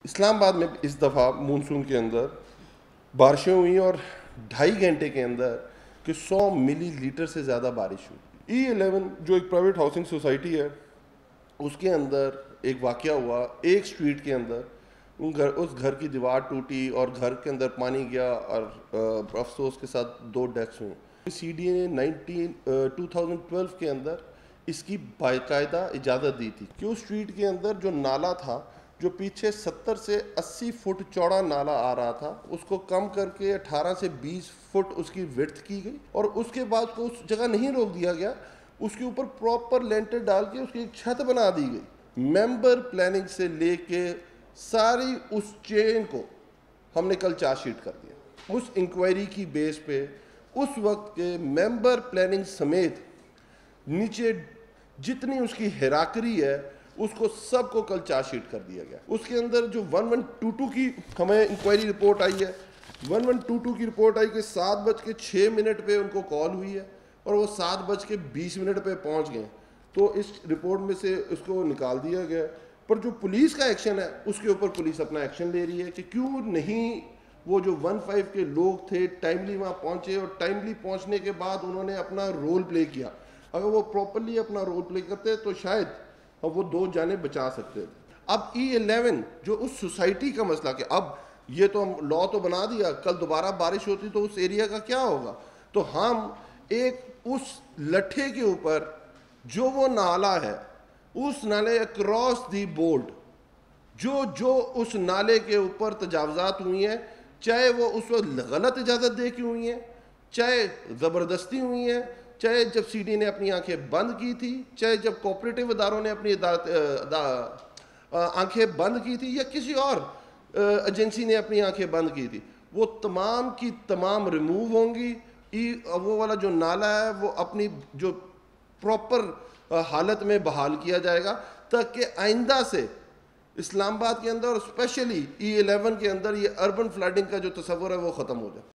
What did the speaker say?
اسلام آباد میں اس دفعہ مونسون کے اندر بارشیں ہوئی اور 2.5 گھنٹے کے اندر کہ 100 ملی لیٹر سے زیادہ بارش ہوئی. E11 جو ایک پرائیویٹ ہاؤسنگ سوسائٹی ہے اس کے اندر ایک واقعہ ہوا. ایک سٹریٹ کے اندر اس گھر کی دیوار ٹوٹی اور گھر کے اندر پانی گیا اور افسوس کے ساتھ 2 ڈیتھس ہوئیں. CDA نے 2012 کے اندر اس کی باقاعدہ اجازت دی تھی کہ اس سٹریٹ کے اندر جو نالا تھا جو پیچھے 70 سے 80 فٹ چوڑا نالا آ رہا تھا اس کو کم کر کے 18 سے 20 فٹ اس کی وڈتھ کی گئی اور اس کے بعد کو اس جگہ نہیں روک دیا گیا, اس کے اوپر پراپر لینٹر ڈال کے اس کی ایک چھت بنا دی گئی. ممبر پلاننگ سے لے کے ساری اس چین کو ہم نے کل چارج شیٹ کر دیا. اس انکوائری کی بیس پہ اس وقت کے ممبر پلاننگ سمیت نیچے جتنی اس کی ہیراکری ہے اس کو سب کو کل چارج شیٹ کر دیا گیا. اس کے اندر جو 1122 کی ہمیں انکوائری رپورٹ آئی ہے, 1122 کی رپورٹ آئی کہ 7:06 پہ ان کو کال ہوئی ہے اور وہ 7:20 پہ پہنچ گئے. تو اس رپورٹ میں سے اس کو نکال دیا گیا. پر جو پولیس کا ایکشن ہے اس کے اوپر پولیس اپنا ایکشن لے رہی ہے کہ کیوں نہیں وہ جو 15 کے لوگ تھے ٹائملی وہاں پہنچے اور ٹائملی پہنچنے کے بعد انہوں نے اپنا رول پلے کیا. اگر وہ پراپرلی اپنا رول پلے کرتے تو شاید وہ 2 جانیں بچا سکتے تھے. اب E11 جو اس سوسائٹی کا مسئلہ کہ اب یہ تو ہم لا تو بنا دیا, کل دوبارہ بارش ہوتی تو اس ایریا کا کیا ہوگا. تو ہم ایک اس لٹھے کے اوپر جو وہ نالا ہے اس نالے اکراس دی بورڈ جو اس نالے کے اوپر تجاوزات ہوئی ہیں, چاہے وہ اس وقت غلط اجازت دے کے ہوئی ہیں, چاہے زبردستی ہوئی ہیں, چاہے جب CD نے اپنی آنکھیں بند کی تھی, چاہے جب کوپریٹو اداروں نے اپنی آنکھیں بند کی تھی, یا کسی اور ایجنسی نے اپنی آنکھیں بند کی تھی, وہ تمام کی تمام ریموو ہوں گی. وہ والا جو نالا ہے وہ اپنی جو پراپر حالت میں بحال کیا جائے گا تاکہ آئندہ سے اسلام آباد کے اندر اور اسپیشلی E11 کے اندر یہ اربن فلڈنگ کا جو تصور ہے وہ ختم ہو جائے.